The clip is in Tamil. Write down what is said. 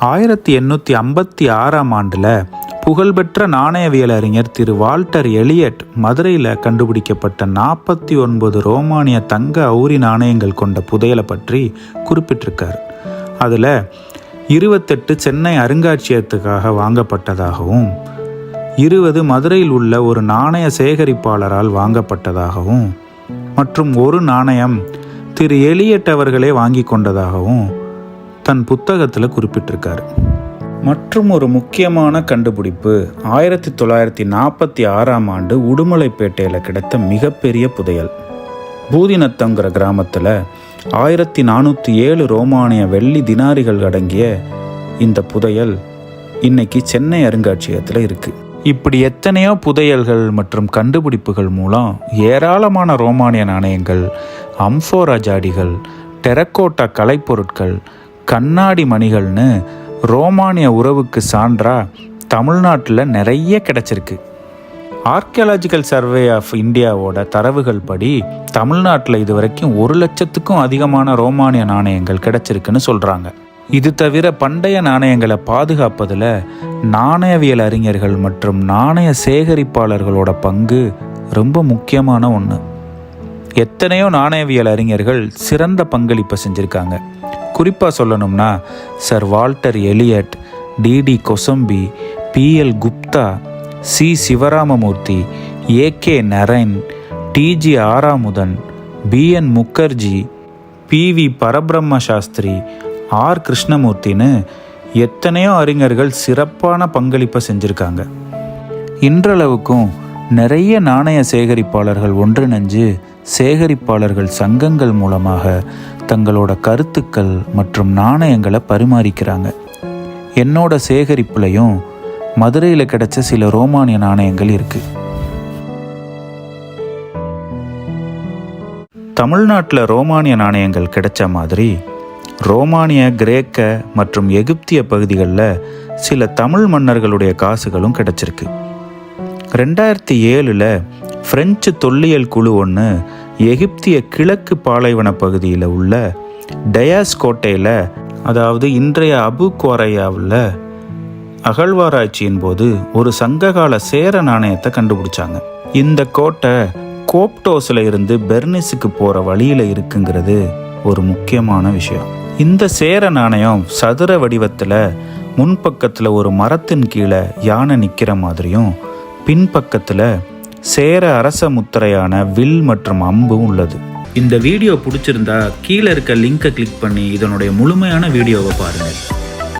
1856ஆம் ஆண்டில் புகழ்பெற்ற நாணயவியல் அறிஞர் திரு வால்டர் எலியட் மதுரையில் கண்டுபிடிக்கப்பட்ட 49 ரோமானிய தங்க அவுரி நாணயங்கள் கொண்ட புதையலை பற்றி குறிப்பிட்டிருக்கார். அதில் 28 சென்னை அருங்காட்சியகத்துக்காக வாங்கப்பட்டதாகவும் 20 மதுரையில் உள்ள ஒரு நாணய சேகரிப்பாளரால் வாங்கப்பட்டதாகவும் மற்றும் ஒரு நாணயம் திரு எலியட் அவர்களே வாங்கி கொண்டதாகவும் தன் புத்தகத்தில் குறிப்பிட்டிருக்கார். மற்றும் ஒரு முக்கியமான கண்டுபிடிப்பு 1946ஆம் ஆண்டு உடுமலைப்பேட்டையில் கிடைத்த மிகப்பெரிய புதையல். பூதிநத்தங்கிற கிராமத்தில் 1407 ரோமானிய வெள்ளி தினாரிகள் அடங்கிய இந்த புதையல் இன்னைக்கு சென்னை அருங்காட்சியகத்தில் இருக்குது. இப்படி எத்தனையோ புதையல்கள் மற்றும் கண்டுபிடிப்புகள் மூலம் ஏராளமான ரோமானிய நாணயங்கள், அம்ஃபோரா ஜாடிகள், டெரக்கோட்டா கலைப்பொருட்கள், கண்ணாடி மணிகள்னு ரோமானிய உறவுக்கு சான்றா தமிழ்நாட்டில் நிறைய கிடைச்சிருக்கு. ஆர்கியாலஜிக்கல் சர்வே ஆஃப் இந்தியாவோட தரவுகள் படி தமிழ்நாட்டில் இதுவரைக்கும் 1 லட்சத்துக்கும் அதிகமான ரோமானிய நாணயங்கள் கிடைச்சிருக்குன்னு சொல்கிறாங்க. இது தவிர பண்டைய நாணயங்களை பாதுகாப்பதில் நாணயவியல் அறிஞர்கள் மற்றும் நாணய சேகரிப்பாளர்களோட பங்கு ரொம்ப முக்கியமான ஒன்று. எத்தனையோ நாணயவியல் அறிஞர்கள் சிறந்த பங்களிப்பை செஞ்சுருக்காங்க. குறிப்பாக சொல்லணும்னா sir Walter Elliot, D D Kosambi, P L Gupta, C Sivaramamurthy, A K Narain, D G Aramudhan, P N Mukherjee, P V Parabrahma Sastri, R கிருஷ்ணமூர்த்தின்னு எத்தனையோ அறிஞர்கள் சிறப்பான பங்களிப்பை செஞ்சுருக்காங்க. இன்றளவுக்கும் நிறைய நாணய சேகரிப்பாளர்கள் ஒன்றிணைஞ்சு சேகரிப்பாளர்கள் சங்கங்கள் மூலமாக தங்களோட கருத்துக்கள் மற்றும் நாணயங்களை பரிமாறிக்கிறாங்க. என்னோட சேகரிப்புலையும் மதுரையில் கிடைச்ச சில ரோமானிய நாணயங்கள் இருக்குது. தமிழ்நாட்டில் ரோமானிய நாணயங்கள் கிடைச்ச மாதிரி ரோமானிய, கிரேக்க மற்றும் எகிப்திய பகுதிகளில் சில தமிழ் மன்னர்களுடைய காசுகளும் கிடைச்சிருக்கு. 2007 பிரெஞ்சு தொல்லியல் குழு ஒன்று எகிப்திய கிழக்கு பாலைவன பகுதியில் உள்ள டயாஸ் கோட்டையில், அதாவது இன்றைய அபு குவாரையாவில் அகழ்வாராய்ச்சியின் போது ஒரு சங்ககால சேர நாணயத்தை கண்டுபிடிச்சாங்க. இந்த கோட்டை கோப்டோஸில் இருந்து பெர்னிஸுக்கு போகிற வழியில் இருக்குங்கிறது ஒரு முக்கியமான விஷயம். இந்த சேர நாணயம் சதுர வடிவத்தில் முன்பக்கத்தில் ஒரு மரத்தின் கீழே யானை நிற்கிற மாதிரியும் பின்பக்கத்தில் சேர அரச முத்திரையான வில் மற்றும் அம்பும் உள்ளது. இந்த வீடியோ பிடிச்சிருந்தா கீழே இருக்க லிங்கை கிளிக் பண்ணி இதனுடைய முழுமையான வீடியோவை பாருங்கள்.